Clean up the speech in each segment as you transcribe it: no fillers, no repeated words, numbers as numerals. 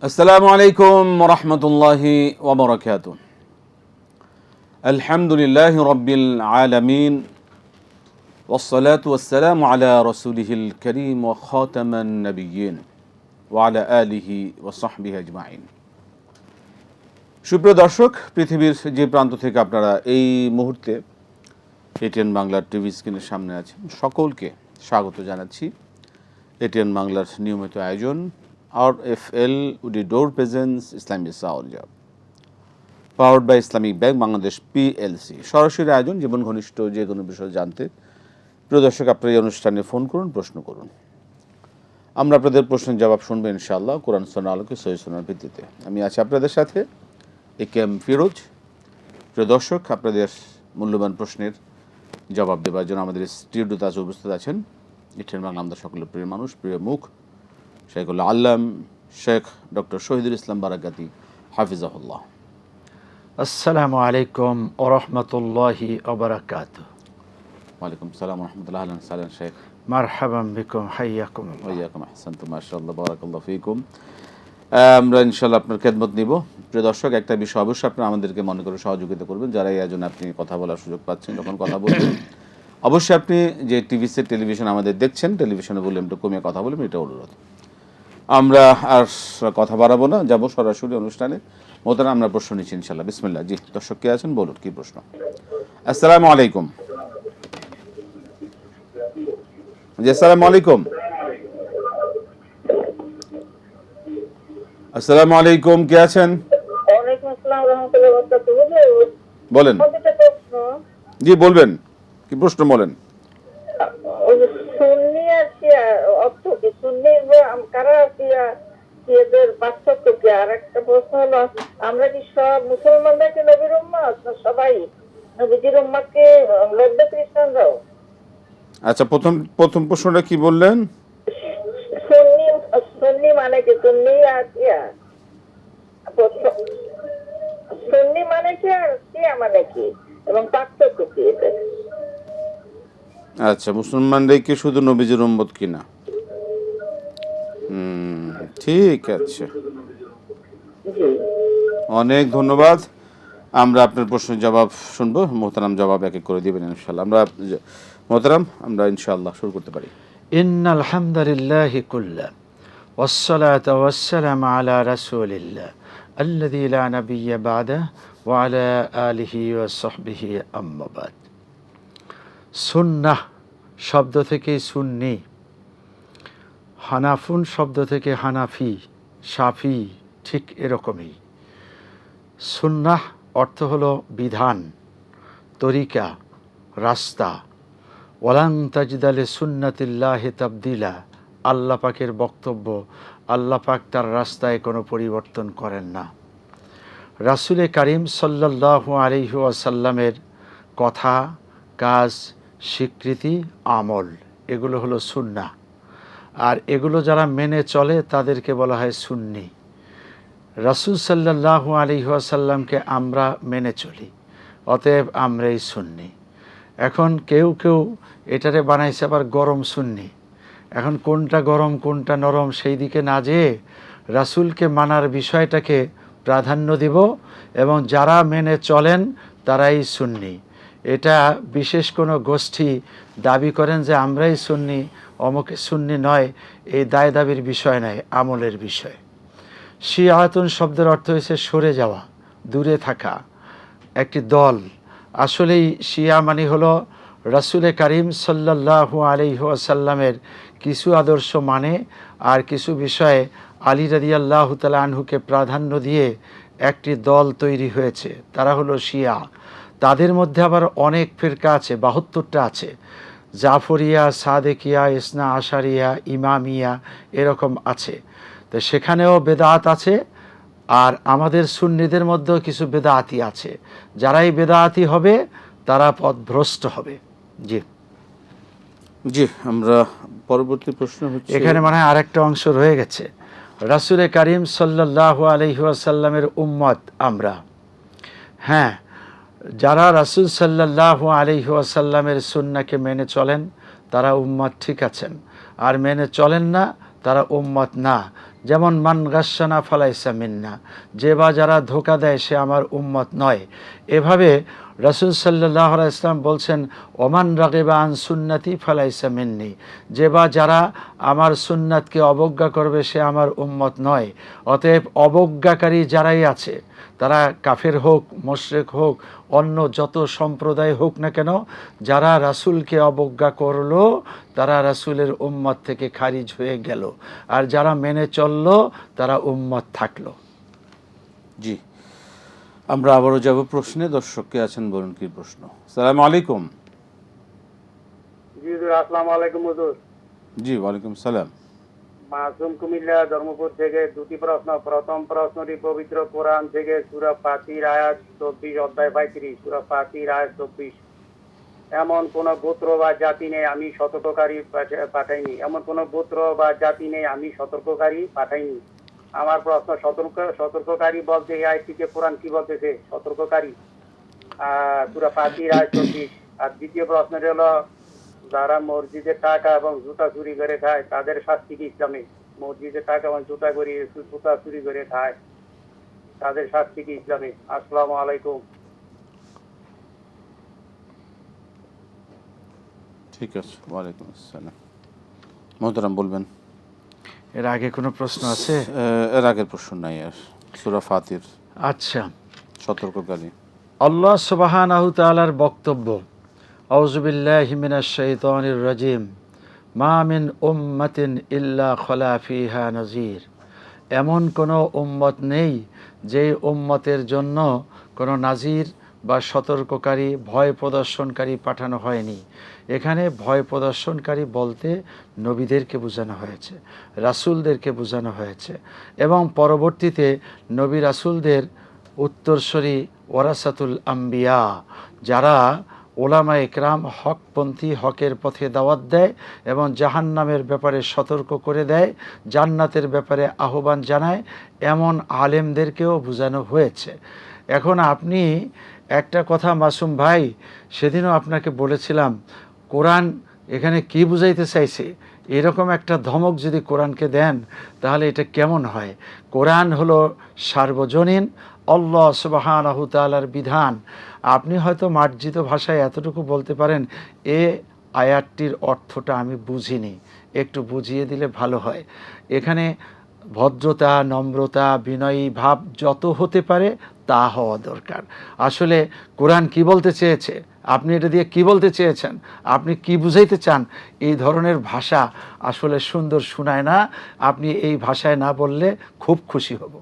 আসসালামু আলাইকুম ওয়া রাহমাতুল্লাহি ওয়া বারাকাতুহু। আলহামদুলিল্লাহি রাব্বিল আলামিন ওয়াস সালাতু ওয়াস সালামু আলা রাসূলিহিল কারীম ওয়া খাতামান নাবিয়্যিন ওয়া আলা আলিহি ওয়া সাহবিহি আজমাইন। সুপ্রিয় দর্শক, পৃথিবীর যে প্রান্ত থেকে আপনারা এই মুহূর্তে এটিএন বাংলার টিভি স্ক্রিনের সামনে আছেন, সকলকে স্বাগত জানাচ্ছি এটিএন বাংলার নিয়মিত আয়োজন RFL Udidor Presents Islamic Sound, powered by Islamic bank Bangladesh PLC। সরাসরি আয়োজন, জীবন ঘনিষ্ঠ যে কোনো বিষয় জানতে প্রিয় দর্শক আপনারা এই অনুষ্ঠানে ফোন করুন, প্রশ্ন করুন। আমরা আপনাদের প্রশ্নের জবাব শুনবো ইনশাআল্লাহ কোরআন সুন্নাহর আলোকে, সহিহ সুন্নাহর ভিত্তিতে। আমি আছি আপনাদের সাথে AKM ফিরোজ। প্রিয় দর্শক, আপনাদের মূল্যবান প্রশ্নের জবাব দেওয়ার জন্য আমাদের স্টুডিওতে আজ উপস্থিত আছেন এটিএন বাংলা আমাদের সকলের প্রিয় মানুষ, প্রিয় মুখ, শেখুল আল্লাম শেখ ডক্টর শহীদুল ইসলাম বারাকাতি হাফিজাহুল্লাহ। আসসালামু আলাইকুম ওয়া রাহমাতুল্লাহি ওয়া বারাকাতুহু। ওয়ালাইকুম সালাম ওয়া রাহমাতুল্লাহি ওয়া বারাকাতুহু। শেখ মারহাবান বিকুম, হাইয়াকুম ওয়া ইয়াকুম, আহসানতুম, মাশাআল্লাহ, বারাকাল্লাহু ফিকুম। আমরা ইনশাআল্লাহ আপনার খেদমত নিব। প্রিয় দর্শক, একটা বিষয় অবশ্যই আপনারা আমাদেরকে মনে করে সহযোগিতা করবেন, যারা এই আয়োজনে আপনি কথা বলার সুযোগ পাচ্ছেন, যখন কথা বলবেন অবশ্যই আপনি যে টেলিভিশন আমাদের দেখছেন, টেলিভিশনে ভলিউমটা কমিয়ে কথা বলবেন, এটা অনুরোধ। আমরা আর কথা বাড়াবো না, যাবো সরাসরি অনুষ্ঠানে। মোহতারাম, আমরা প্রশ্ন নিচ্ছি ইনশাআল্লাহ। বিসমিল্লাহ। জি দর্শক, কে আছেন বলুন, কি প্রশ্ন? আসসালামু আলাইকুম। জি আসসালামু আলাইকুম। আসসালামু আলাইকুম, কে আছেন? ওয়ালাইকুম আসসালাম ওয়া রাহমাতুল্লাহি ওয়া বারাকাতুহু। বলেন। জি বলবেন, কি প্রশ্ন বলেন। সুন্নি আর শিয়া অর্থ কি? সুন্নি কারা, শিয়া শিয়াদের পার্থক্য কি? আর একটা প্রশ্ন হলো, আমরা কি সব মুসলমানরা কি নবীর উম্মত, না সবাই নবীজির উম্মতকে বৌদ্ধ খ্রিস্টানরাও? আচ্ছা, প্রথম প্রশ্নটা কি বললেন? সুন্নি সুন্নি মানে কি? সুন্নি আর শিয়া, সুন্নি মানে কি আর শিয়া মানে কি, এবং পার্থক্য কি এটা? আচ্ছা, মুসলমানরাই কি শুধু নবীজির উম্মত কিনা? ঠিক আছে, অনেক ধন্যবাদ। আমরা আপনার প্রশ্নের জবাব শুনবো, মোহতারাম জবাব এক এক করে দিবেন ইনশাআল্লাহ। আমরা ইনশাআল্লাহ শুরু করতে পারি। ইন্নাল হামদুলিল্লাহি কুল্লা ওয়াস সালাতু ওয়াস সালামু আলা রাসূলিল্লাহ আল্লাযী লা নাবিয়্যা বা'দাহু ওয়া আলা আলিহি ওয়া সাহবিহি আম্মা বাদ। সুন্নাহ শব্দ থেকে সুন্নি, হানাফুন শব্দ থেকে হানাফি, শাফি ঠিক এরকমই। সুন্নাহ অর্থ হলো বিধান, তরিকা, রাস্তা। ওয়ালান তাজিদালে সুন্নাতিল্লাহি তাবদিলা, আল্লাহ পাকের বক্তব্য, আল্লাহ পাক তার রাস্তায় কোনো পরিবর্তন করেন না। রাসূলে কারীম সাল্লাল্লাহু আলাইহি ওয়াসাল্লামের কথা, কাজ, স্বীকৃতি, আমল, এগুলো হলো সুন্নাহ। আর এগুলো যারা মেনে চলে তাদেরকে বলা হয় সুন্নি। রাসূল সাল্লাল্লাহু আলাইহি ওয়াসাল্লামকে আমরা মেনে চলি, অতএব আমরাই সুন্নি। এখন কেউ এটারে বানাইছে আবার গরম সুন্নি। এখন কোনটা গরম কোনটা নরম সেই দিকে না যেয়ে রাসূলকে মানার বিষয়টাকে প্রাধান্য দিব, এবং যারা মেনে চলেন তারাই সুন্নি। এটা বিশেষ কোনো গোষ্ঠী দাবি করেন যে আমরাই সুন্নি, অমুকে সুন্নি নয়, এই দায় দাবির বিষয় নয়, আমলের বিষয়। শিয়াতুন শব্দের অর্থ হয়েছে সরে যাওয়া, দূরে থাকা, একটি দল। আসলেই শিয়া মানে হলো রাসূলে কারীম সাল্লাল্লাহু আলাইহি ওয়াসাল্লামের কিছু আদর্শ মানে আর কিছু বিষয়ে আলী রাদিয়াল্লাহু তাআলা আনহুকে প্রাধান্য দিয়ে একটি দল তৈরি হয়েছে, তারা হলো শিয়া। তাদের মধ্যে আবার অনেক ফিরকা আছে, 72টা আছে। জাফরিয়া, সাদেকিয়া, ইসনা আশারিয়া, ইমামিয়া, এরকম আছে। তো সেখানেও বেদাত আছে। আর আমাদের সুন্নিদের মধ্যেও কিছু বেদাতি আছে। যারাই বেদাতি হবে তারা পথভ্রষ্ট হবে। জি, আমরা পরবর্তী প্রশ্ন হচ্ছে, এখানে মানে আরেকটা অংশ রয়ে গেছে। রাসূলে কারীম সাল্লাল্লাহু আলাইহি ওয়াসাল্লামের উম্মত আমরা। হ্যাঁ, যারা রাসূল সাল্লাল্লাহু আলাইহি ওয়াসাল্লামের সুন্নাহকে মেনে চলেন তারা উম্মত, ঠিক আছেন। আর মেনে চলেন না তারা উম্মত না। যেমন মান গাসানা ফালাইসা মিন্না, যে বা যারা ধোকা দেয় সে আমার উম্মত নয়। এভাবে রাসূল সাল্লাল্লাহু আলাইহি ওয়াসাল্লাম বলছেন ওমান রাগিবা আন সুন্নতি ফালাইসা মিন্নি, যে বা যারা আমার সুন্নাতকে অবজ্ঞা করবে সে আমার উম্মত নয়। অতএব অবজ্ঞাকারী যারাই আছে, তারা কাফের হোক, মুশরিক হোক, অন্য যত সম্প্রদায় হোক না কেন, যারা রাসূলকে অবজ্ঞা করলো তারা রাসূলের উম্মত থেকে খারিজ হয়ে গেল, আর যারা মেনে চললো তারা উম্মত থাকলো। জি, আমরা আবারও যাব প্রশ্নে। দর্শককে আছেন, বলুন কি প্রশ্ন। আসসালামু আলাইকুম। জি হুজুর, আসসালামু আলাইকুম হুজুর। জি, ওয়ালাইকুম সালাম। মাসুম কুমিল্লা ধর্মপুর থেকে দুটি প্রশ্ন। প্রথম প্রশ্নটি পবিত্র কোরআন থেকে সূরা ফাতির আয়াত 24 অধ্যায় 35, সূরা ফাতির আয়াত 24। এমন কোন গোত্র বা জাতি নেই আমি সতর্ককারী পাঠাইনি, এমন কোন গোত্র বা জাতি নেই আমি সতর্ককারী পাঠাইনি। আমার প্রশ্ন, সতর্ককারী বলতে এই আয়াতটিকে কোরআন কি বলতেছে? সতর্ককারী সূরা ফাতির আয়াত 24। আর দ্বিতীয় প্রশ্নটি হলো, যারা মসজিদের টাকা এবং জুতা চুরি করে খায় তাদের শাস্তি কি ইসলামে? মসজিদের টাকা এবং জুতা চুরি করে খায় তাদের শাস্তি কি ইসলামে? আসসালামু আলাইকুম। ঠিক আছে, ওয়ালাইকুম আসসালাম। মোহতারাম বলবেন। এর আগে কোনো প্রশ্ন আছে? এর আগের প্রশ্ন নাই আর। সূরা ফাতির আচ্ছা, সতর্ককারী। আল্লাহ সুবহানাহু তাআলার বক্তব্য, আউযু বিল্লাহি মিনাশ শাইতানির রাজিম, মা মিন উম্মাতিন ইল্লা খলা ফিহা নাযীর। এমন কোনো উম্মত নেই যে উম্মতের জন্য কোনো নাজির বা সতর্ককারী, ভয় প্রদর্শনকারী পাঠানো হয়নি। এখানে ভয় প্রদর্শনকারী বলতে নবীদেরকে বোঝানো হয়েছে, রাসূলদেরকে বোঝানো হয়েছে, এবং পরবর্তীতে নবী রাসূলদের উত্তরসূরি ওয়ারাসাতুল আম্বিয়া, যারা ওলামা একরাম হকপন্থী, হকের পথে দাওয়াত দেয় এবং জাহান্নামের ব্যাপারে সতর্ক করে দেয়, জান্নাতের ব্যাপারে আহ্বান জানায়, এমন আলেমদেরকেও বোঝানো হয়েছে। এখন আপনি একটা কথা মাসুম ভাই, সেদিনও আপনাকে বলেছিলাম, কোরআন এখানে কি বুঝাইতে চাইছে, এরকম একটা ধমক যদি কোরআনকে দেন তাহলে এটা কেমন হয়? কোরআন হলো সার্বজনীন আল্লাহ সুবহানাহু তাআলার বিধান। আপনি হয়তো মার্জিত ভাষায় এতটুকু বলতে পারেন, এ আয়াতটির অর্থটা আমি বুঝিনি, একটু বুঝিয়ে দিলে ভালো হয়। এখানে ভদ্রতা, নম্রতা, বিনয়ী ভাব যত হতে পারে তা হওয়া দরকার। আসলে কোরআন কি বলতে চেয়েছে, আপনি এটা দিয়ে কি বলতে চেয়েছেন, আপনি কি বুঝাইতে চান, এই ধরনের ভাষা আসলে সুন্দর শোনায় না। আপনি এই ভাষায় না বললে খুব খুশি হব।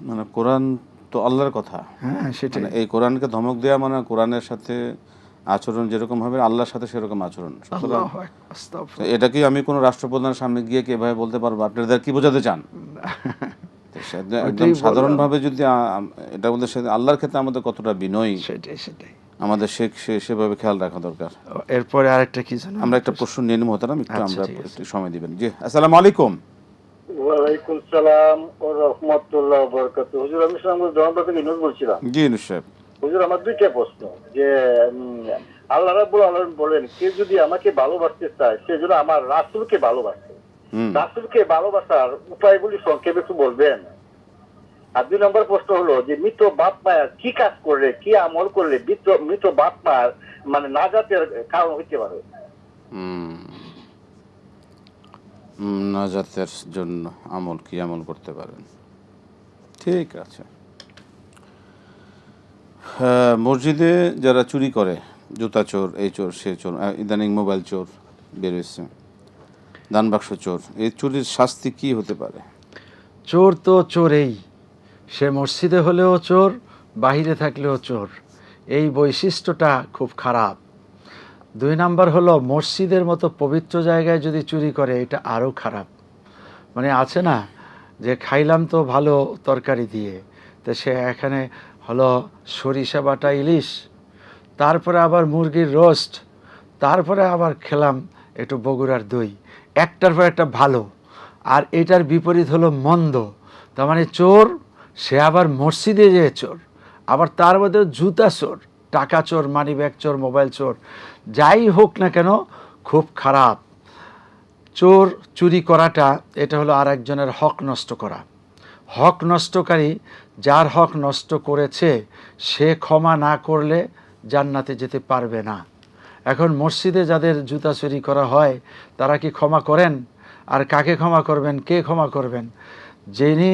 মানে কোরআন তো আল্লাহর কথা। হ্যাঁ, সেটাই। মানে এই কোরআনকে ধমক দেওয়া মানে কোরআনের সাথে আচরণ যেরকম হবে আল্লাহর সাথে সেরকম আচরণ। সুতরাং আল্লাহু আকবার, আস্তাগফিরুল্লাহ। এটা কি আমি কোনো রাষ্ট্রপ্রধানের সামনে গিয়ে কি এভাবে বলতে পারবো আপনাদের কি বোঝাতে চান? একদম সাধারণভাবে যদি এটা বলতে, আল্লাহর ক্ষেত্রে আমাদের কতটা বিনয়ী, সেটাই আমাদের সেভাবে খেয়াল রাখা দরকার। এরপরে আরেকটা কি জানো, আমরা একটা প্রশ্ন নিয়ে নিব, মোহতারাম, একটু আচ্ছা, আমরা ঠিক আছে। একটু সময় দিবেন। জি, আসসালামু আলাইকুম। ওয়ালাইকুম সালাম ও রাহমাতুল্লাহ ওয়া বারাকাতুহু। হুজুর, আমি ধর্মপুর থেকে ইনুস বলছিলাম। জি ইনুস সাহেব। হুজুর, আমার দুইটা প্রশ্ন। যে আল্লাহ রাব্বুল আলামিন বলেন, কে যদি আমাকে ভালোবাসতে চায় সে যেন আমার রাসূলকে ভালোবাসে। রাসূলকে ভালোবাসার উপায়গুলি সংক্ষেপে একটু বলবেন। আর 2 নম্বর প্রশ্ন হলো যে মৃত বাপ মায়ের কি কাজ করলে, কি আমল করলে মৃত বাপ মার মানে নাজাতের কারণ হইতে পারে? নাজাতের জন্য কি আমল করতে পারেন? ঠিক আছে। মসজিদে যারা চুরি করে, জুতা চোর, এই চোর, সে চোর, ইদানিং মোবাইল চোর বেরোয়েছে, দান বাক্স চোর, এই চুরির শাস্তি কি হতে পারে? চোর তো চোরেই, সে মসজিদে হলেও চোর, বাহিরে থাকলেও চোর। এই বৈশিষ্ট্যটা খুব খারাপ। 2 নাম্বার হলো, মসজিদের মতো পবিত্র জায়গায় যদি চুরি করে এটা আরও খারাপ। মানে আছে না যে খাইলাম তো ভালো তরকারি দিয়ে, তো সে এখানে হলো সরিষা বাটা ইলিশ, তারপরে আবার মুরগির রোস্ট, তারপরে আবার খেলাম একটু বগুড়ার দই, একটার পর একটা ভালো, আর এটার বিপরীত হলো মন্দ। তার মানে চোর, সে আবার মসজিদে যেয়ে চোর, আবার তার মধ্যে জুতা চোর, টাকা চোর, মানি ব্যাগ চোর, মোবাইল চোর, যাই হোক না কেন খুব খারাপ। চোর চুরি করাটা এটা হলো আর একজনের হক নষ্ট করা। হক নষ্টকারী যার হক নষ্ট করেছে সে ক্ষমা না করলে জান্নাতে যেতে পারবে না। এখন মসজিদে যাদের জুতা চুরি করা হয় তারা কি ক্ষমা করেন? আর কাকে ক্ষমা করবেন? কে ক্ষমা করবেন? যিনি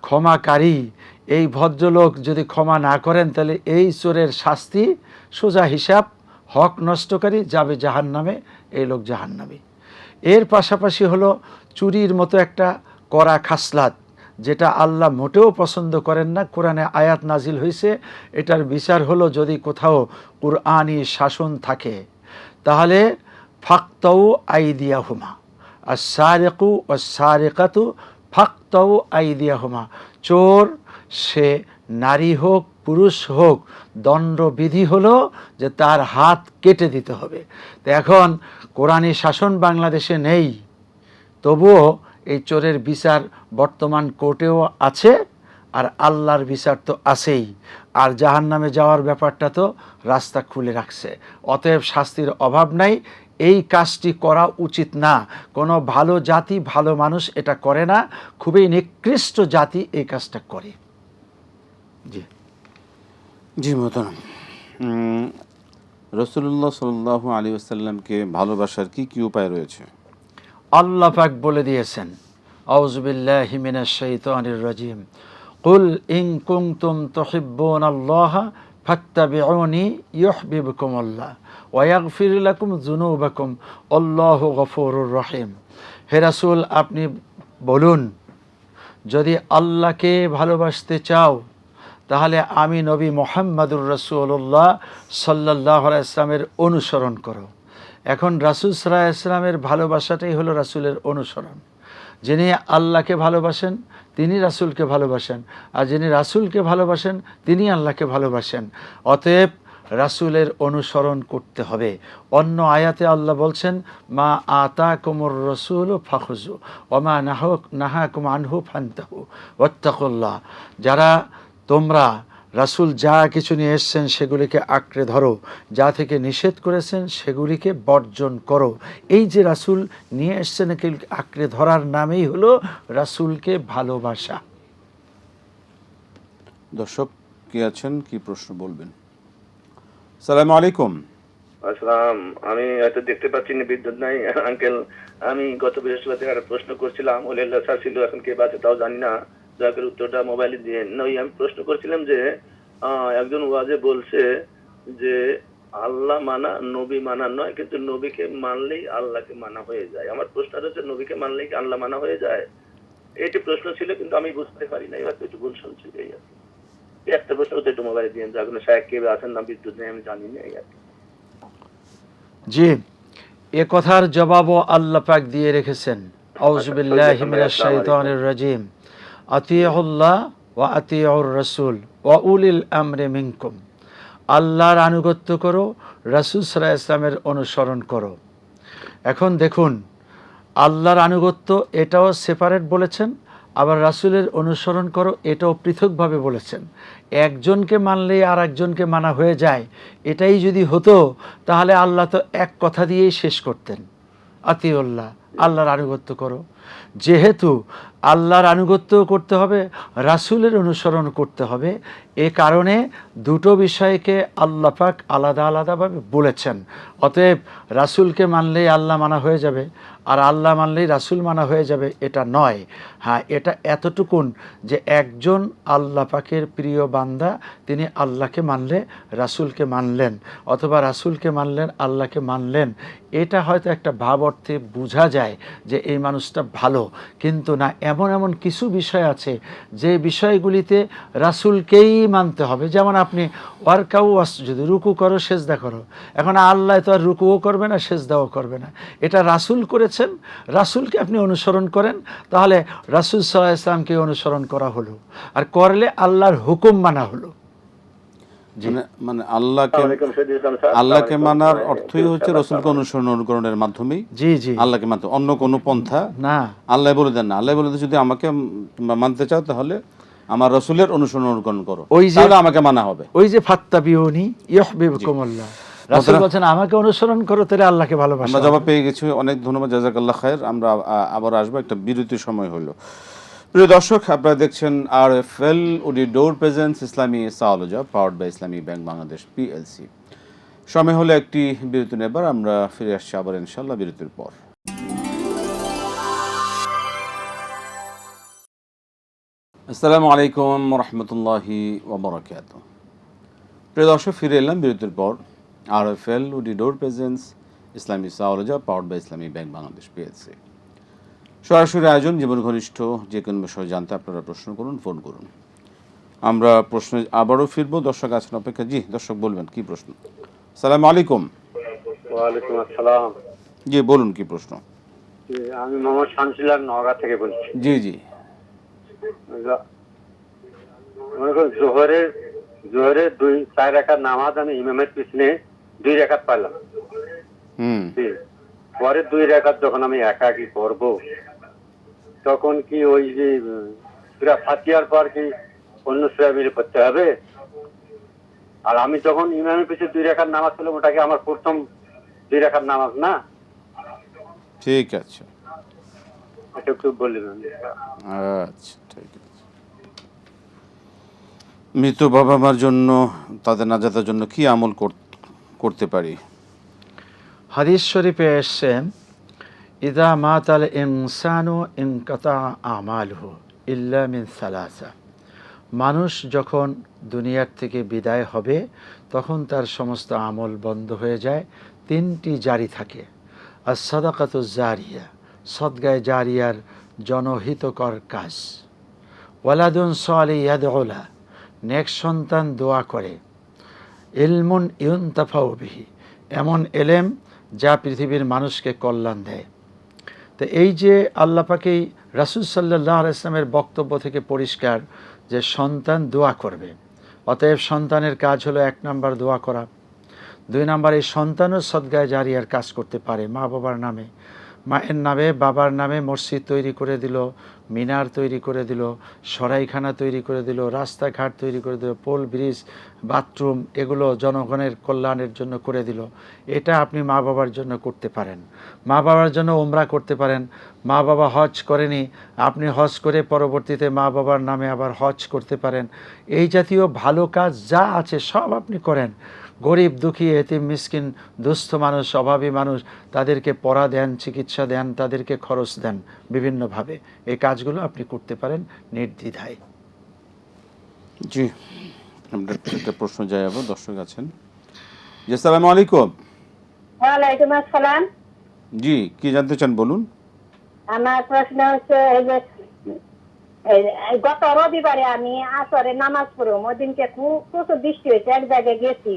ক্ষমাকারী এই ভদ্রলোক যদি ক্ষমা না করেন তাহলে এই চোরের শাস্তি সোজা হিসাব, হক নষ্টকারী যাবে জাহান্নামে, এই লোক জাহান্নামী। এর পাশাপাশি হলো চুরির মতো একটা কড়া খাসলাত যেটা আল্লাহ মোটেও পছন্দ করেন না। কোরআনে আয়াত নাজিল হয়েছে, এটার বিচার হলো যদি কোথাও কুরআনি শাসন থাকে তাহলে ফাক্তাউ আইদিয়াহুমা আস-সারিকু ওয়াস-সারিকাতু ফাক্তাউ আইদিয়াহুমা। চোর সে নারী হোক পুরুষ হোক, দণ্ডবিধি হলো যে তার হাত কেটে দিতে হবে। তো এখন কোরআনি শাসন বাংলাদেশে নেই, তবুও এই চোরের বিচার বর্তমান কোর্টেও আছে, আর আল্লাহর বিচার তো আছেই, আর জাহান্নামে যাওয়ার ব্যাপারটা তো রাস্তা খুলে রাখছে। অতএব শাস্তির অভাব নাই। এই কাজটি করা উচিত না। কোনো ভালো জাতি, ভালো মানুষ এটা করে না। খুবই নিকৃষ্ট জাতি এই কাজটা করে। জি জি মোহতারাম, রাসূলুল্লাহ সাল্লাল্লাহু আলাইহি ওয়াসাল্লামকে ভালোবাসার কি কি উপায় রয়েছে? আল্লাহ পাক বলে দিয়েছেন, আউযু বিল্লাহি মিনাশ শাইতানির রাজিম, কুল ইন কুনতুম তুহিব্বুনাল্লাহা ফাত্তাবিউনি ইউহিব্বুকুমুল্লাহ ওয়া ইয়াগফির লাকুম যুনুবাকুম আল্লাহু গফুরুর রহিম। হে রাসূল, আপনি বলুন, যদি আল্লাহকে ভালোবাসতে চাও তাহলে আমি নবী মুহাম্মদুর রাসূলুল্লাহ সাল্লাল্লাহু আলাইহি ওয়াসাল্লামের অনুসরণ করো। এখন রাসূল সাল্লাল্লাহু আলাইহি ওয়াসাল্লামের ভালোবাসাটাই হলো রাসূলের অনুসরণ। যিনি আল্লাহকে ভালোবাসেন তিনি রাসূলকে ভালোবাসেন, আর যিনি রাসূলকে ভালোবাসেন তিনি আল্লাহকে ভালোবাসেন। অতএব রাসূলের অনুসরণ করতে হবে। অন্য আয়াতে আল্লাহ বলছেন, মা আতাকুমুর রাসূলু ফাখুযু ওয়া মা নাহাকুম আনহু ফান্তাহু ওয়াত্তাকুল্লাহ। যারা তোমরা রাসূল যা কিছু নিয়ে এসছেন সেগুলিকে আঁকড়ে ধরো, যা থেকে নিষেধ করেছেন সেগুলিকে বর্জন করো। এই যে রাসূল নিয়ে এসছেন এগুলিকে আঁকড়ে ধরার নামেই হলো রাসূলকে ভালোবাসা। দর্শক কি আছেন, কি প্রশ্ন বলবেন? আসসালামু আলাইকুম। আসসালাম। আমি হয়তো দেখতে পাচ্ছি না, বিদ্যুৎ নাই আঙ্কেল। আমি গত বৃহস্পতিবার একটা প্রশ্ন করছিলাম, ওলেল্লা স্যার ছিল, এখন কে বাঁচে তাও জানি না, দয়া করে উত্তরটা মোবাইলে দিয়ে। ওই আমি প্রশ্ন করছিলাম যে একজন ওয়াজে বলছে যে আল্লাহ মানা নবী মানা নয়, কিন্তু নবীকে মানলেই আল্লাহকে মানা হয়ে যায়। আমার প্রশ্নটা হচ্ছে, নবীকে মানলেই কি আল্লাহ মানা হয়ে যায়? এটি প্রশ্ন ছিল, কিন্তু আমি বুঝতে পারি না, এবার একটু ভুল শুনছি। এই আর কি, একটা প্রশ্ন হচ্ছে একটু মোবাইলে দিয়ে, যা কোনো সাহেব কে আছেন না, বিদ্যুৎ নেই, আমি জানি না। এই আর কি। জি, এ কথার জবাবও আল্লাহ পাক দিয়ে রেখেছেন, আউযু বিল্লাহি মিনাশ শাইতানির রাজিম, আতিউল্লাহ ওয়া আতিউর রাসূল ওয়া উলিল আমরি মিনকুম। আল্লাহর আনুগত্য করো, রাসূল সাল্লাল্লাহু আলাইহি ওয়াসাল্লামের অনুসরণ করো। এখন দেখুন, আল্লাহর আনুগত্য এটাও সেপারেট বলেছেন, আবার রাসূলের অনুসরণ করো এটাও পৃথকভাবে বলেছেন। একজনকে মানলেই আর একজনকে মানা হয়ে যায়, এটাই যদি হতো তাহলে আল্লাহ তো এক কথা দিয়েই শেষ করতেন, আতিউল্লাহ, আল্লাহর আনুগত্য করো। যেহেতু আল্লাহর আনুগত্য করতে হবে, রাসূলের অনুসরণ করতে হবে, এ কারণে দুটো বিষয়কে আল্লাহ পাক আলাদা আলাদাভাবে বলেছেন। অতএব রাসূলকে মানলেই আল্লাহ মানা হয়ে যাবে, আর আল্লাহ মানলেই রাসূল মানা হয়ে যাবে, এটা নয়। হ্যাঁ, এটা এতটুকুন যে একজন আল্লাহ পাকের প্রিয় বান্দা, তিনি আল্লাহকে মানলে রাসূলকে মানলেন, অথবা রাসূলকে মানলেন আল্লাহকে মানলেন। এটা হয়তো একটা ভাব অর্থে বোঝা যায় যে এই মানুষটা ভালো, কিন্তু না, এমন এমন কিছু বিষয় আছে যে বিষয়গুলিতে রাসূলকেই মানতে হবে। যেমন আপনি ওয়ারকাউ ওয়াসজুদু, রুকু করো সেজদা করো। এখন আল্লাহ তো আর রুকুও করবে না সেজদাও করবে না, এটা রাসূল করেছেন, রাসূলকে আপনি অনুসরণ করেন, তাহলে রাসূল সাল্লাল্লাহু আলাইহি ওয়াসাল্লামকে অনুসরণ করা হলো, আর করলে আল্লাহর হুকুম মানা হলো। মানে আল্লাহকে মানার অর্থই হচ্ছে রাসূলকে অনুসরণের মাধ্যমেই জি জি আল্লাহকে মানতে, অন্য কোনো পন্থা না। আল্লাহ বলে দেন না। আল্লাহ বলে দেন যদি আমাকে মানতে চাও তাহলে আমার রাসূলের অনুসরণ করো, ওই যে তাহলে আমাকে মানা হবে। ওই যে ফাত্তাবিউনি ইউহিব্বুকুমুল্লাহ, রাসূল বলেন আমাকে অনুসরণ করো তাহলে আল্লাহকে ভালোবাসো। আমরা জবাব পেয়ে গেছি, অনেক ধন্যবাদ, জাযাকাল্লাহ খায়ের। আমরা আবার আসবো, একটা বিরতির সময় হলো। প্রিয় দর্শক, আপনারা দেখছেন RFL woody door presence Islami সাওলজা powered by Islami bank Bangladesh PLC। সময় হলো একটি বিরতি নেবার, আমরা ফিরে আসছি আবার ইনশাআল্লাহ বিরতির পর। আসসালামু আলাইকুম রহমতুল্লাহি ওয়া বারাকাতুহু। প্রিয় দর্শক, ফিরে এলাম বিরতির পর। RFL woody door presence Islami সাওলজা powered by Islami bank Bangladesh PLC। সরাসরি আয়োজন, জীবন ঘনিষ্ঠ যে কোনো বিষয় জানতে আপনারা প্রশ্ন করুন, ফোন করুন। আমরা প্রশ্নে আবারও ফিরবো, দর্শক আছেন অপেক্ষা। জি দর্শক, বলবেন কি প্রশ্ন? সালাম আলাইকুম। ওয়ালাইকুম আসসালাম। জি বলুন, কি প্রশ্ন? আমি মোহাম্মদ শামসুল্লাহ নওগাঁ থেকে বলছি। জি জি। মনে করুন জোহরের 2-4 রাকাত নামাজ আমি ইমামের পিছনে 2 রাকাত পাইলাম। পরে 2 রাকাত যখন আমি একাকি করব, তখন কি ওই যে সূরা ফাতিহার পর কি অন্য সূরা মিলে পড়তে হবে? আর আমি যখন ইমামের পিছনে 2 রাকাত নামাজ পড়লাম, ওটা কি আমার প্রথম 2 রাকাত নামাজ না? ঠিক আছে, এটা একটু বললেন। আচ্ছা ঠিক আছে। মৃত বাবা মার জন্য, তাদের নাজাতের জন্য কি আমল করতে পারি? হাদিস শরীফে এসছে ইদা মাতাল ইনসানু ইনকাতা আমালহু ইল্লা মিন সালাসা। মানুষ যখন দুনিয়ার থেকে বিদায় হবে তখন তার সমস্ত আমল বন্ধ হয়ে যায়, 3টি জারি থাকে। আর সাদাকাতু জারিয়া, সদগায়ে জারিয়ার জনহিতকর কাজ। ওয়ালাদুন সালিহ ইয়াদউলা, নেক সন্তান দোয়া করে। ইলমুন ইউনতাফাউ বিহি, এমন এলেম যা পৃথিবীর মানুষকে কল্যাণ দেয়। তো এই যে আল্লাহ পাকেই রাসূল সাল্লাল্লাহু আলাইহি ওয়াসাল্লামের বক্তব্য থেকে পরিষ্কার যে সন্তান দোয়া করবে। অতএব সন্তানের কাজ হলো 1 নাম্বার দোয়া করা, 2 নাম্বার এই সন্তানও সদগায়ে জারিয়ার কাজ করতে পারে। মা বাবার নামে, মায়ের নামে বাবার নামে মসজিদ তৈরি করে দিল, মিনার তৈরি করে দিল, সরাইখানা তৈরি করে দিল, রাস্তাঘাট তৈরি করে দিল, পোল ব্রিজ, বাথরুম, এগুলো জনগণের কল্যাণের জন্য করে দিল। এটা আপনি মা বাবার জন্য করতে পারেন। মা বাবার জন্য উমরা করতে পারেন। মা বাবা হজ করেনি, আপনি হজ করে পরবর্তীতে মা বাবার নামে আবার হজ করতে পারেন। এই জাতীয় ভালো কাজ যা আছে সব আপনি করেন। গরিব দুঃখী এতিম মিসকিন দুস্থ মানুষ, অভাবী মানুষ, তাদেরকে পড়া দেন, চিকিৎসা দেন, তাদেরকে খরচ দেন বিভিন্নভাবে। এই কাজগুলো আপনি করতে পারেন নির্দ্বিধায়। জি, আমরা একটা প্রশ্ন যাই আবার, দর্শক আছেন। জি আসসালামু আলাইকুম। ওয়ালাইকুম আসসালাম। জি, কি জানতে চান বলুন। আমার প্রশ্ন হচ্ছে গত রবিবারে আমি আসরে নামাজ পড়লাম। ওই দিনকে প্রচুর বৃষ্টি হয়েছে, এক জায়গায় গেছি,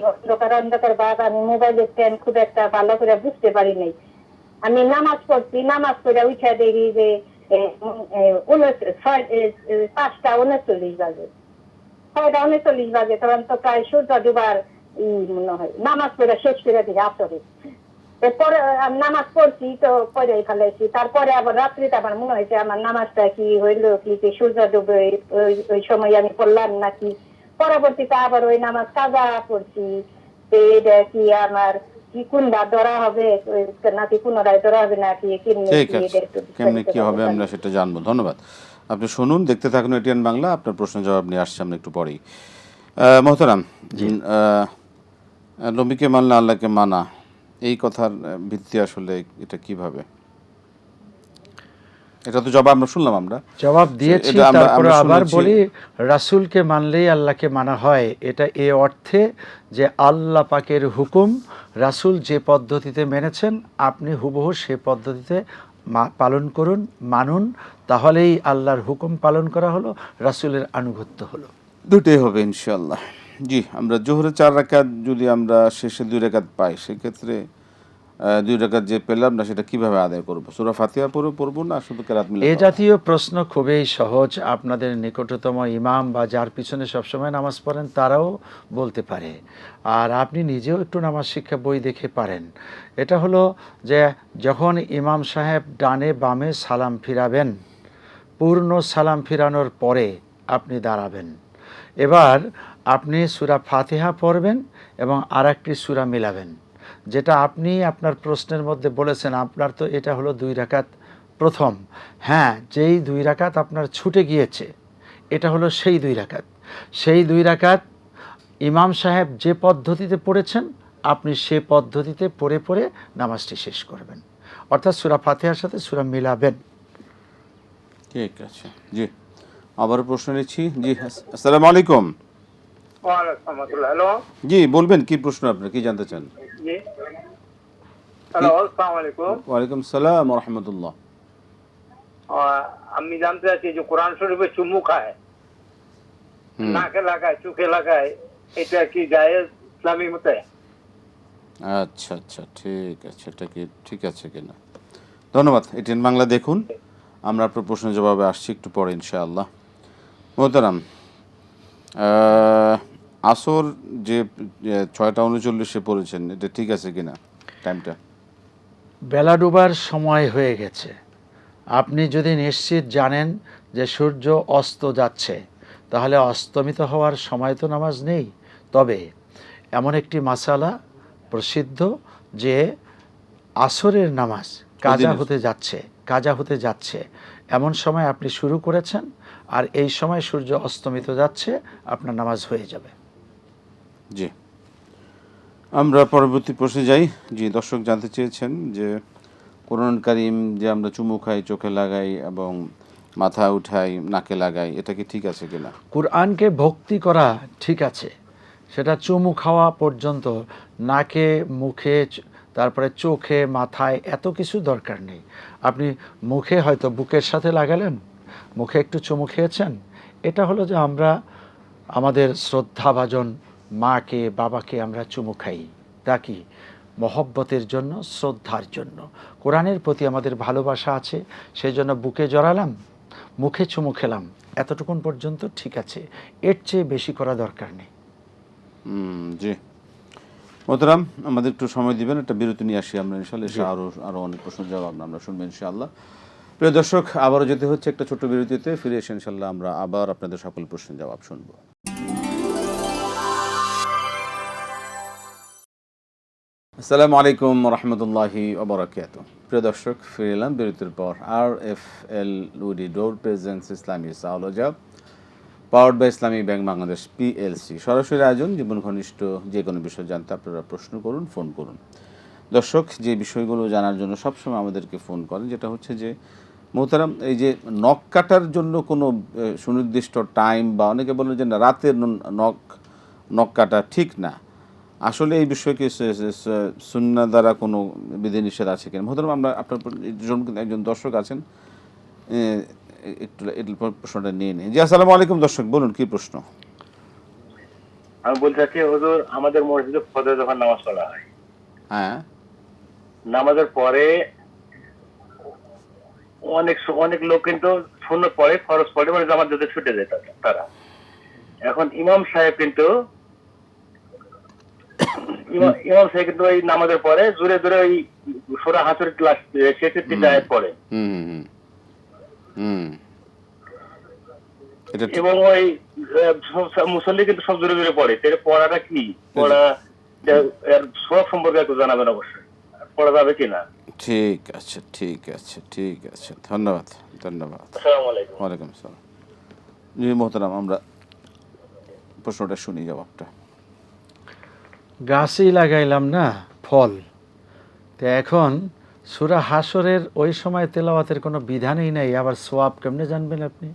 অন্ধকার বাদ আমি মোবাইলের স্ট্যান্ড খুব একটা ভালো করে বুঝতে পারি নাই। আমি নামাজ পড়ছি, নামাজ পড়ে উঠে দেখি যে 5:39 বাজে, 6:39 বাজে। তখন তো প্রায় সূর্য ডুবার মনে হয়। নামাজ পড়ে শেষ করে দিই আসরে। এরপরে নামাজ পড়ছি তো পড়ে ফেলেছি। তারপরে আবার রাত্রিতে আমার মনে হয়েছে আমার নামাজটা কি হইলো, কি সূর্য ডুবে ওই সময় আমি পড়লাম নাকি। পরবর্তীতে আবার ওই নামাজ কাজা পড়ছি। এটা কি আমার কি কোনটা ধরা হবে নাকি পুনরায় ধরা হবে নাকি কেমনি কি হবে আমরা সেটা জানবো। ধন্যবাদ। আপনি শুনুন, দেখতে থাকুন এটিএন বাংলা। আপনার প্রশ্নের জবাব নিয়ে আসছে আমরা একটু পরেই। মোহতারাম, নবীকে মানলে আল্লাহকে মানা, এই কথার ভিত্তি আসলে এটা কিভাবে? এটা তো জবাব আমরা শুনলাম, আমরা জবাব দিয়েছি। তারপরে আবার বলি, রাসূলকে মানলেই আল্লাহকে মানা হয়। এটা এই অর্থে যে আল্লাহ পাকের হুকুম রাসূল যে পদ্ধতিতে মেনেছেন আপনি হুবহু সে পদ্ধতিতে পালন করুন, মানুন, তাহলেই আল্লাহর হুকুম পালন করা হলো, রাসূলের আনুগত্য হলো। দুটোই হবে ইনশাআল্লাহ। জি, আমরা জোহরে 4 রাকাত যদি আমরা শেষে 2 রাকাত পাই, সেক্ষেত্রে 2 রাকাত যে পেলাম না সেটা কিভাবে আদায় করব? সূরা ফাতিহা পড়বো না শুধু কেরাত মিলে? এই জাতীয় প্রশ্ন খুবই সহজ। আপনাদের নিকটতম ইমাম বা যার পিছনে সবসময় নামাজ পড়েন তারাও বলতে পারে। আর আপনি নিজেও একটু নামাজ শিক্ষা বই দেখে পারেন। এটা হলো যে যখন ইমাম সাহেব ডানে বামে সালাম ফিরাবেন, পূর্ণ সালাম ফিরানোর পরে আপনি দাঁড়াবেন। এবার আপনি সূরা ফাতিহা পড়বেন এবং আরেকটি সূরা মিলাবেন। যেটা আপনি আপনার প্রশ্নের মধ্যে বলেছেন, আপনার তো এটা হলো 2 রাকাত প্রথম। হ্যাঁ, যেই 2 রাকাত আপনার ছুটে গিয়েছে এটা হলো সেই 2 রাকাত। সেই 2 রাকাত ইমাম সাহেব যে পদ্ধতিতে পড়েছেন আপনি সে পদ্ধতিতে পড়ে পড়ে নামাজটি শেষ করবেন, অর্থাৎ সূরা ফাতিহার সাথে সূরা মিলাবেন। ঠিক আছে, জি। আবার প্রশ্ন নিচ্ছি। জি, আসসালামু আলাইকুম। হ্যালো, জি, বলবেন কি প্রশ্ন, আপনার কি জানতে চান? জি, হ্যালো, আসসালামু আলাইকুম। ওয়ালাইকুম সালাম ওয়া রাহমাতুল্লাহ। আমি জানতে চাচ্ছি যে কোরআন শরীফে চুমু খায়, নাকে লাগায়, চোখে লাগায়, এটা কি জায়েজ ইসলামী মতে? আচ্ছা আচ্ছা, ঠিক আছে, এটা কি ঠিক আছে কিনা? ধন্যবাদ। এটিএন বাংলা দেখুন, আমরা আপনার প্রশ্নের জবাবে আসছি একটু পরে ইনশাআল্লাহ। মোহতারাম, আসর যে 6:39 পড়েছেন, এটা ঠিক আছে কিনা টাইমটা? বেলা ডোবার সময় হয়ে গেছে। আপনি যদি নিশ্চিত জানেন যে সূর্য অস্ত যাচ্ছে, তাহলে অস্তমিত হওয়ার সময় তো নামাজ নেই। তবে এমন একটি মাসালা প্রসিদ্ধ যে আসরের নামাজ কাজা হতে যাচ্ছে এমন সময় আপনি শুরু করেছেন, আর এই সময় সূর্য অস্তমিত যাচ্ছে, আপনার নামাজ হয়ে যাবে। জি, আমরা পরবর্তী প্রশ্নে যাই। জি, দর্শক জানতে চেয়েছেন যে কোরআন কারীম যে আমরা চুমু খাই, চোখে লাগাই এবং মাথা উঠাই, নাকে লাগাই, এটা কি ঠিক আছে কিনা? কুরআনকে ভক্তি করা ঠিক আছে, সেটা চুমু খাওয়া পর্যন্ত, নাকে, মুখে, তারপরে চোখে, মাথায় এত কিছু দরকার নেই। আপনি মুখে হয়তো বুকের সাথে লাগালেন, মুখে একটু চুমু খেয়েছেন, এটা হলো যে আমরা আমাদের শ্রদ্ধাভাজন মাকে, বাবাকে আমরা চুমু খাই, তা কি মহব্বতের জন্য, শ্রদ্ধার জন্য। কোরআনের প্রতি আমাদের ভালোবাসা আছে, সেই জন্য বুকে জড়ালাম, মুখে চুমু খেলাম, এতটুকুন পর্যন্ত ঠিক আছে, এর চেয়ে বেশি করা দরকার নেই। জি মোহতারাম, আমাদের একটু সময় দিবেন, একটা বিরতি নিয়ে আসি আমরা ইনশাআল্লাহ। আরও অনেক প্রশ্ন জবাব আমরা শুনবো ইনশাআল্লাহ। প্রিয় দর্শক, আবারও যেতে হচ্ছে একটা ছোট্ট বিরতিতে, ফিরে এসে ইনশাআল্লাহ আমরা আবার আপনাদের সকল প্রশ্নের জবাব শুনবো। আসসালামু আলাইকুম রহমতুল্লাহি ওয়া বারাকাতুহু। প্রিয় দর্শক, ফিরে এলাম বিরতির পর। RFL Ledo door presents Islami সাওলজা, powered by Islami bank Bangladesh PLC, সরাসরি আয়োজন। জীবন ঘনিষ্ঠ যে কোনো বিষয় জানতে আপনারা প্রশ্ন করুন, ফোন করুন। দর্শক, যে বিষয়গুলো জানার জন্য সবসময় আমাদেরকে ফোন করেন, যেটা হচ্ছে যে মোহতারাম, এই যে নখ কাটার জন্য কোনো সুনির্দিষ্ট টাইম, বা অনেকে বলেন যে না, রাতের নখ কাটা ঠিক না, আসলে এই বিষয়কে সুন্নাহ দ্বারা কোনো বিধিনিষেধ আছে কিনা? মোহতারাম, আমরা আপনার একজন দর্শক আছেন, একটু প্রশ্নটা নিয়ে নিই। জি, আসসালামু আলাইকুম দর্শক, বলুন কি প্রশ্ন? আমি বলতে চাচ্ছি হুজুর, আমাদের মসজিদে ফজর যখন নামাজ পড়া হয়, হ্যাঁ, নামাজের পরে অনেক লোক কিন্তু সুন্নত পড়ে, ফরজ পড়ে, মানে জামাত যদি ছুটে যায় তারা। এখন ইমাম সাহেব কিন্তু ওই নামাজের পরে জোরে জোরে ওই সূরা হাসর ক্লাস শেষের দিকে আয়াত পড়ে, এবং ওই মুসল্লি কিন্তু সব জোরে জোরে পড়ে। পড়াটা কি, পড়া সব সম্পর্কে একটু জানাবেন অবশ্যই, পড়া যাবে কিনা? ঠিক আছে, ঠিক আছে, ঠিক আছে, ধন্যবাদ, ধন্যবাদ। আসসালামু আলাইকুম। ওয়ালাইকুম আসসালাম। জি মোহতারাম, আমরা প্রশ্নটা শুনি, জবাবটা। গাছই লাগাইলাম না ফল, তো এখন সূরা হাসরের ওই সময় তেলাওয়াতের কোনো বিধানই নেই, আবার সোয়াব কেমনে জানবেন আপনি?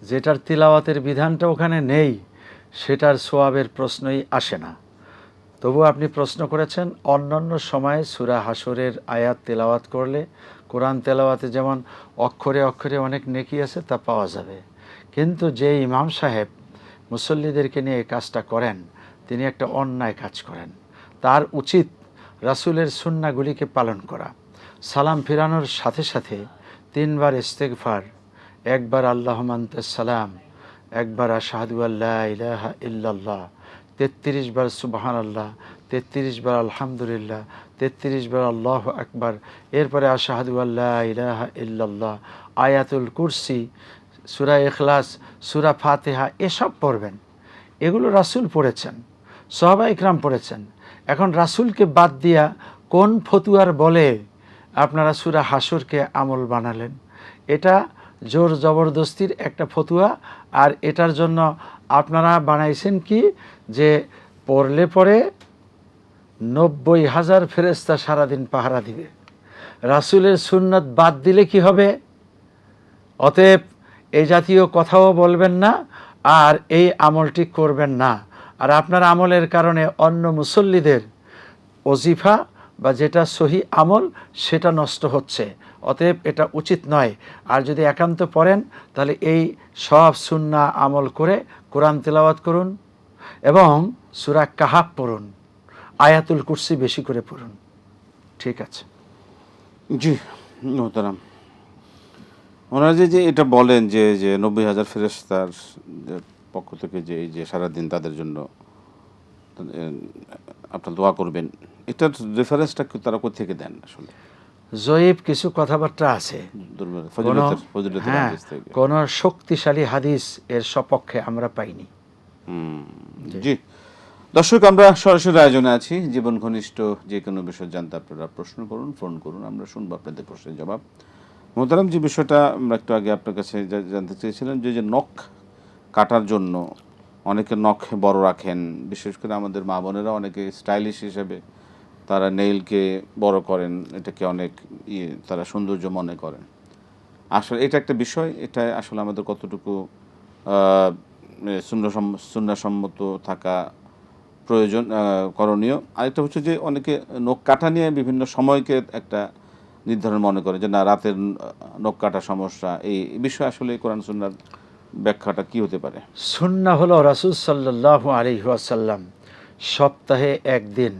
যেটার তেলাওয়াতের বিধানটা ওখানে নেই, সেটার সোয়াবের প্রশ্নই আসে না। তবু আপনি প্রশ্ন করেছেন, অন্যান্য সময়ে সূরা হাসরের আয়াত তেলাওয়াত করলে কোরআন তেলাওয়াতে যেমন অক্ষরে অক্ষরে অনেক নেকি আছে, তা পাওয়া যাবে। কিন্তু যে ইমাম সাহেব মুসল্লিদেরকে নিয়ে এই কাজটা করেন, তিনি একটা অন্যায় কাজ করেন। তার উচিত রাসূলের সুন্নাহগুলিকে পালন করা। সালাম ফিরানোর সাথে সাথে 3 বার ইস্তেগফার, একবার আল্লাহুম্মা আনতাস সালাম, একবার আশহাদু আল্লা ইলাহা ইল্লাল্লাহ, 33 বার সুবহানাল্লাহ, 33 বার আলহামদুলিল্লাহ, 33 বার আল্লাহু আকবার, এরপরে আশহাদু আল্লা ইলাহা ইল্লাল্লাহ, আয়াতুল কুরসি, সূরা ইখলাস, সূরা ফাতিহা, এসব পড়বেন। এগুলো রাসূল পড়েছেন, সাহাবা ইকরাম পড়েছেন। এখন রাসূলকে বাদ দিয়া কোন ফতুয়ার বলে আপনারা সূরা হাসরকে আমল বানালেন? এটা জোর জবরদস্তির একটা ফতুয়া। আর এটার জন্য আপনারা বানাইছেন কি, যে পড়লে পরে 90,000 ফেরেশতা সারাদিন পাহারা দিবে। রাসূলের সুন্নাত বাদ দিলে কি হবে? অতএব এই জাতীয় কথাও বলবেন না, আর এই আমলটি করবেন না। আর আপনার আমলের কারণে অন্য মুসল্লিদের ওজিফা বা যেটা সহি আমল সেটা নষ্ট হচ্ছে। অতএব এটা উচিত নয়। আর যদি একান্ত পড়েন তাহলে এই সব সুন্নাহ আমল করে কোরআন তেলাওয়াত করুন এবং সূরা কাহাফ পড়ুন, আয়াতুল কুরসি বেশি করে পড়ুন। ঠিক আছে। জি মোহতারাম, ওনারা যে এটা বলেন যে 90,000 ফেরেশতার পক্ষ থেকে যে এই যে সারাদিন তাদের জন্য আপনার দোয়া করবেন, এটার রেফারেন্সটা তারা কোথা থেকে দেন? আসলে জয়ীব কিছু কথাবার্তা আছে, হ্যাঁ, কোনো শক্তিশালী হাদিস এর সপক্ষে আমরা পাইনি। জি দর্শক, আমরা সরাসরি আয়োজনে আছি। জীবন ঘনিষ্ঠ যে কোনো বিষয় জানতে আপনারা প্রশ্ন করুন, ফোন করুন, আমরা শুনবো আপনাদের প্রশ্নের জবাব। মোহতারাম, যে বিষয়টা আমরা একটু আগে আপনার কাছে জানতে চেয়েছিলাম, যে নখ কাটার জন্য অনেকে নখ বড় রাখেন, বিশেষ করে আমাদের মা বোনেরা অনেকে স্টাইলিশ হিসেবে তারা নেইলকে বড় করেন, এটাকে অনেক তারা সৌন্দর্য মনে করেন। আসলে এটা একটা বিষয়, এটা আসলে আমাদের কতটুকু সুন্নাহসম্মত থাকা প্রয়োজন, করণীয়। আরেকটা হচ্ছে যে অনেকে নখ কাটা নিয়ে বিভিন্ন সময়কে একটা নির্ধারণ মনে করে, যে না রাতের নখ কাটা সমস্যা। এই বিষয়ে আসলে কোরআন সুন্নাহর ব্যাখ্যাটা কি হতে পারে? সুন্নাহ হলো রাসূল সাল্লাল্লাহু আলাইহি ওয়াসাল্লাম সপ্তাহে একদিন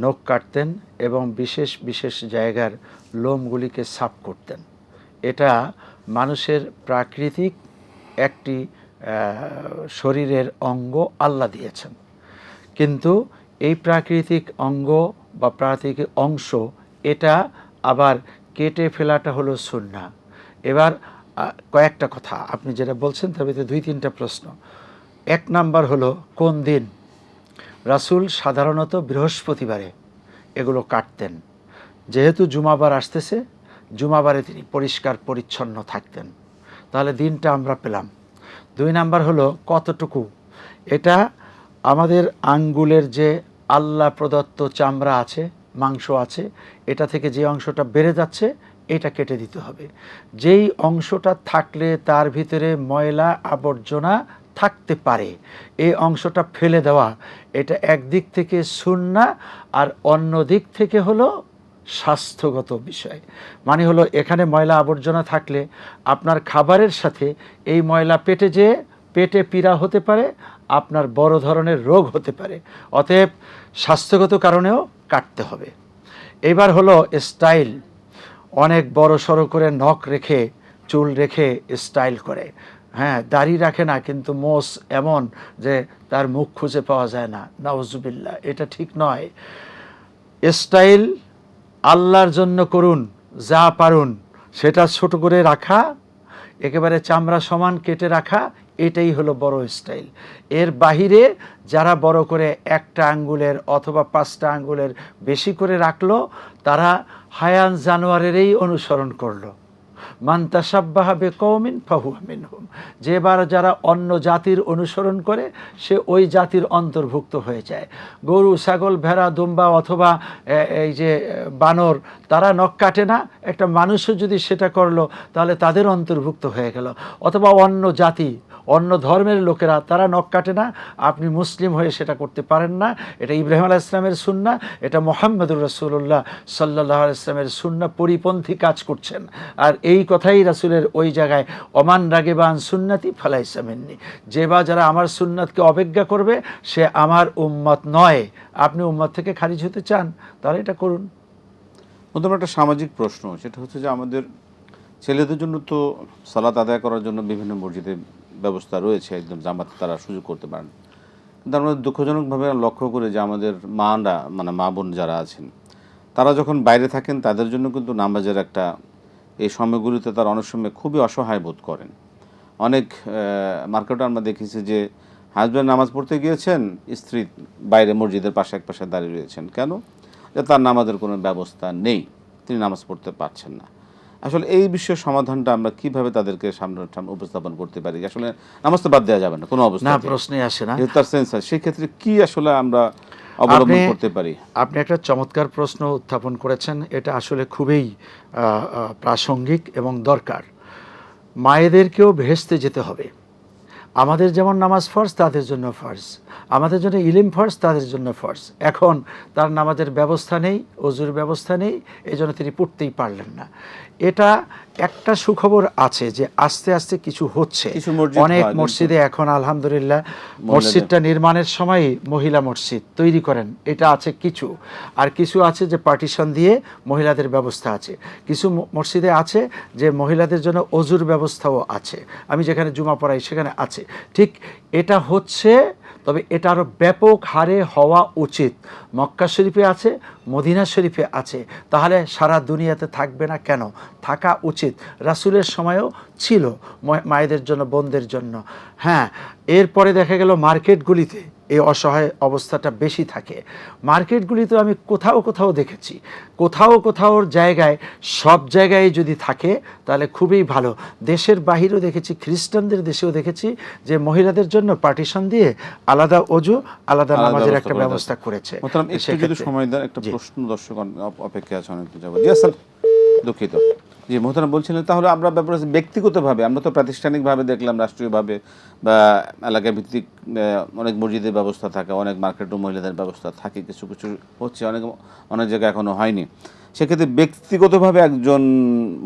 নখ কাটতেন এবং বিশেষ বিশেষ জায়গার লোমগুলিকে সাফ করতেন। এটা মানুষের প্রাকৃতিক একটি শরীরের অঙ্গ আল্লাহ দিয়েছেন, কিন্তু এই প্রাকৃতিক অঙ্গ বা প্রাকৃতিক অংশ এটা আবার কেটে ফেলাটা হলো সুন্নাহ। এবার কয়েকটা কথা আপনি যেটা বলছেন তার ভিতরে 2-3টা প্রশ্ন। এক নাম্বার হলো কোন দিন? রাসূল সাধারণত বৃহস্পতিবারে এগুলো কাটতেন, যেহেতু জুমাবার আসতেছে, জুমাবারে তিনি পরিষ্কার পরিচ্ছন্ন থাকতেন। তাহলে দিনটা আমরা পেলাম। 2 নাম্বার হলো কতটুকু? এটা আমাদের আঙ্গুলের যে আল্লাহ প্রদত্ত চামড়া আছে, মাংস আছে, এটা থেকে যে অংশটা বেড়ে যাচ্ছে এটা কেটে দিতে হবে। যেই অংশটা থাকলে তার ভিতরে ময়লা আবর্জনা থাকতে পারে, এই অংশটা ফেলে দেওয়া, এটা একদিক থেকে সুন্নাহ আর অন্য দিক থেকে হলো স্বাস্থ্যগত বিষয়। মানে হলো এখানে ময়লা আবর্জনা থাকলে আপনার খাবারের সাথে এই ময়লা পেটে পীড়া হতে পারে, আপনার বড় ধরনের রোগ হতে পারে। অতএব স্বাস্থ্যগত কারণেও কাটতে হবে। এবার হলো স্টাইল। অনেক বড় সড়ো করে নখ রেখে, চুল রেখে স্টাইল করে, হ্যাঁ, দাড়ি রাখে না কিন্তু মোষ এমন যে তার মুখ খুঁজে পাওয়া যায় না, নাউজুবিল্লাহ। এটা ঠিক নয়। স্টাইল আল্লাহর জন্য করুন, যা পারুন সেটা ছোট করে রাখা, একেবারে চামড়া সমান কেটে রাখা, এটাই হলো বড় স্টাইল। এর বাহিরে যারা বড় করে 1টা আঙ্গুলের অথবা 5টা আঙ্গুলের বেশি করে রাখলো, তারা হায়ান জানোয়ারেরই অনুসরণ করলো। মান তাশাব্বাহা বিকওমিন ফাহুয়া মিনহুম। যারা অন্য জাতির অনুসরণ করে সে ওই জাতির অন্তর্ভুক্ত হয়ে যায়। গরু, ছাগল, ভেড়া, দুম্বা অথবা এই যে বানর, তারা নখ কাটে না, একটা মানুষও যদি সেটা করলো তাহলে তাদের অন্তর্ভুক্ত হয়ে গেল। অথবা অন্য জাতি, অন্য ধর্মের লোকেরা, তারা নখ কাটে না, আপনি মুসলিম হয়ে সেটা করতে পারেন না। এটা ইব্রাহিম আলাইহিস সালামের সুন্নাহ, এটা মুহাম্মদুর রাসূলুল্লাহ সাল্লাল্লাহু আলাইহি ওয়াসাল্লামের সুন্নাহ পরিপন্থী কাজ করছেন। আর এই কথাই রাসূলের ওই জায়গায়, ওমান রাগিবান সুন্নতি ফালাইসা মিন্নি, যারা আমার সুন্নাতকে অবজ্ঞা করবে সে আমার উম্মত নয়। আপনি উম্মত থেকে খারিজ হতে চান তাহলে এটা করুন। প্রথম একটা সামাজিক প্রশ্ন, সেটা হচ্ছে যে আমাদের ছেলেদের জন্য তো সালাত আদায় করার জন্য বিভিন্ন মসজিদে ব্যবস্থা রয়েছে, একদম জামাতে তারা সুযোগ করতে পারেন, কিন্তু আমরা দুঃখজনকভাবে লক্ষ্য করে যে আমাদের মারা, মানে মা বোন যারা আছেন, তারা যখন বাইরে থাকেন তাদের জন্য কিন্তু নামাজের একটা, এই সময়গুলিতে তারা অনেক সময় খুবই অসহায় বোধ করেন। অনেক মার্কেটে আমরা দেখেছি যে হাজব্যান্ড নামাজ পড়তে গিয়েছেন, স্ত্রী বাইরে মসজিদের পাশে এক পাশে দাঁড়িয়ে রয়েছেন, কেন? যে তার নামাজের কোনো ব্যবস্থা নেই, তিনি নামাজ পড়তে পারছেন না। আসলে এই বিষয়ের সমাধানটা আমরা কিভাবে তাদেরকে সামনে উপস্থাপন করতে পারি? আসলে নামাজ তো বাদ দেওয়া যাবে না কোনো না, অবস্থায়, প্রশ্নই আসে না। তার সেন্স হয়, সেই ক্ষেত্রে কি আসলে আমরা অবলম্বন করতে পারি? আপনি একটা চমৎকার প্রশ্ন উত্থাপন করেছেন, এটা আসলে খুবই প্রাসঙ্গিক এবং দরকার। মায়েদেরকেও ভেস্তে যেতে হবে। আমাদের যেমন নামাজ ফরজ, তাদের জন্য ফরজ। আমাদের জন্য ইলিম ফরজ, তাদের জন্য ফরজ। এখন তার নামাজের ব্যবস্থা নেই, অজুর ব্যবস্থা নেই, এই জন্য তিনি পড়তেই পারলেন না। এটা একটা সুখবর আছে যে আস্তে আস্তে কিছু হচ্ছে। অনেক মসজিদে এখন আলহামদুলিল্লাহ মসজিদটা নির্মাণের সময় মহিলা মসজিদ তৈরি করেন, এটা আছে কিছু। আর কিছু আছে যে পার্টিশন দিয়ে মহিলাদের ব্যবস্থা আছে। কিছু মসজিদে আছে যে মহিলাদের জন্য অজুর ব্যবস্থাও আছে। আমি যেখানে জুমা পড়াই সেখানে আছে। ঠিক এটা হচ্ছে, তবে এটা আরও ব্যাপক হারে হওয়া উচিত। মক্কা শরীফে আছে, মদিনা শরীফে আছে, তাহলে সারা দুনিয়াতে থাকবে না কেন? থাকা উচিত। রাসূলের সময়ও ছিল মায়েদের জন্য, বোনদের জন্য। হ্যাঁ, এরপরে দেখা গেল মার্কেটগুলিতে এই অসহায় অবস্থাটা বেশি থাকে। মার্কেটগুলিতে আমি কোথাও কোথাও দেখেছি, কোথাও জায়গায়, সব জায়গায় যদি থাকে তাহলে খুবই ভালো। দেশের বাহিরেও দেখেছি, খ্রিস্টানদের দেশেও দেখেছি যে মহিলাদের জন্য পার্টিশন দিয়ে আলাদা অজু, আলাদা নামাজের একটা ব্যবস্থা করেছে। একটু যদি সময় দেন, একটা প্রশ্ন দর্শক অপেক্ষা আছে অনেক যাবো। জি আসসালাম, দুঃখিত। জি মোহতারাম বলছিলেন, তাহলে আমরা ব্যাপারে ব্যক্তিগতভাবে, আমরা তো প্রাতিষ্ঠানিকভাবে দেখলাম, রাষ্ট্রীয়ভাবে বা এলাকা ভিত্তিক অনেক মসজিদের ব্যবস্থা থাকে, অনেক মার্কেটও মহিলাদের ব্যবস্থা থাকে, কিছু কিছু হচ্ছে, অনেক জায়গায় এখনও হয়নি। সেক্ষেত্রে ব্যক্তিগতভাবে একজন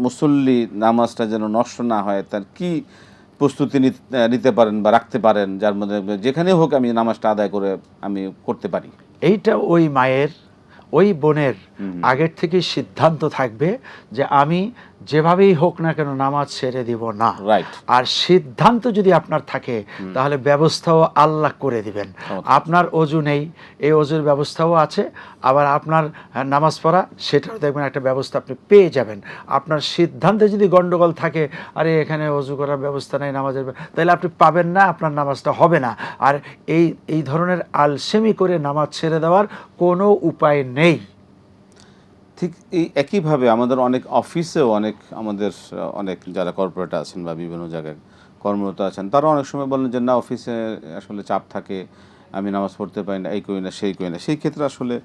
মুসল্লি নামাজটা যেন নষ্ট না হয়, তার কি প্রস্তুতি নিতে পারেন বা রাখতে পারেন, যার মধ্যে যেখানে হোক আমি নামাজটা আদায় করে আমি করতে পারি? এইটা ওই মায়ের, ওই বোনের আগের থেকে সিদ্ধান্ত থাকবে যে আমি যেভাবেই হোক না কেন নামাজ ছেড়ে দিব না। আর সিদ্ধান্ত যদি আপনার থাকে তাহলে ব্যবস্থাও আল্লাহ করে দিবেন। আপনার অজু নেই, এই অজুর ব্যবস্থাও আছে। আবার আপনার নামাজ পড়া, সেটাও দেখবেন একটা ব্যবস্থা আপনি পেয়ে যাবেন। আপনার সিদ্ধান্তে যদি গন্ডগোল থাকে, আরে এখানে অজু করার ব্যবস্থা নেই, নামাজের, তাহলে আপনি পাবেন না, আপনার নামাজটা হবে না। আর এই ধরনের আলসেমি করে নামাজ ছেড়ে দেওয়ার কোনো উপায় নেই। ঠিক এই একইভাবে আমাদের অনেক অফিসেও অনেক যারা কর্পোরেট আছেন বা বিভিন্ন জায়গায় কর্মরত আছেন, তারা অনেক সময় বলেন যে না, অফিসে আসলে চাপ থাকে, আমি নামাজ পড়তে পারি না, এই করি না, সেই করি না। সেই ক্ষেত্রে আসলে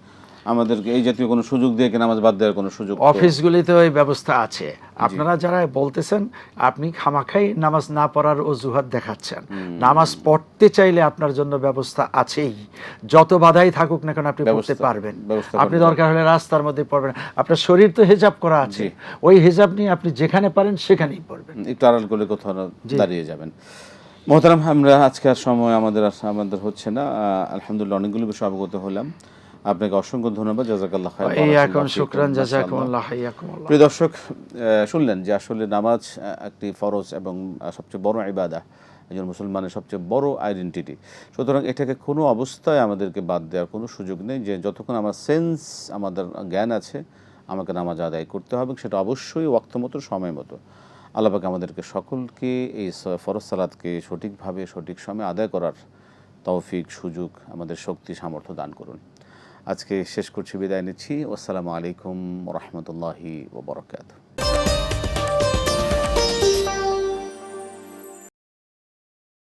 আমাদেরকে এই জাতীয় কোনো সুযোগ দিয়ে কি নামাজ বাদ দেওয়ার কোনো সুযোগ? অফিসগুলিতে ওই ব্যবস্থা আছে। আপনারা যারা বলতেছেন আপনি খামাখাই নামাজ না পড়ার অজুহাত দেখাচ্ছেন, নামাজ পড়তে চাইলে আপনার জন্য ব্যবস্থা আছেই। যত বাধাই থাকুক না কেন আপনি পড়তে পারবেন। আপনি দরকার হলে রাস্তার মধ্যে পড়বেন। আপনার শরীর তো হেজাব করা আছে, ওই হেজাব নিয়ে আপনি যেখানে পারেন সেখানেই পড়বেন। একটু আড়াল করলে কোথাও দাঁড়িয়ে যাবেন। মোহতারাম, আমরা আজকের সময় আমাদের হচ্ছে না। আলহামদুলিল্লাহ অনেকগুলো বিষয় অবগত হলাম। আপনাকে অসংখ্য ধন্যবাদ। জাযাকাল্লাহ খায়রান। শুকরান, জাযাকুমুল্লাহ, হাইয়াকুমুল্লাহ। প্রিয় দর্শক, শুনলেন যে আসলে নামাজ একটি ফরজ এবং সবচেয়ে বড় ইবাদত, একজন মুসলমানের সবচেয়ে বড় আইডেন্টিটি। সুতরাং এটাকে কোনো অবস্থায় আমাদেরকে বাদ দেওয়ার কোনো সুযোগ নেই। যে যতক্ষণ আমার সেন্স, আমাদের জ্ঞান আছে, আমাকে নামাজ আদায় করতে হবে, সেটা অবশ্যই ওয়াক্ত মতো, সময় মতো। আল্লাহ পাক আমাদেরকে সকলকে এই ফরজ সালাতকে সঠিকভাবে, সঠিক সময়ে আদায় করার তৌফিক, সুযোগ, আমাদের শক্তি, সামর্থ্য দান করুন। আজকে শেষ করছি, বিদায় নিচ্ছি। আসসালামু আলাইকুম ওয়া রাহমাতুল্লাহি ওয়া বারাকাতুহু।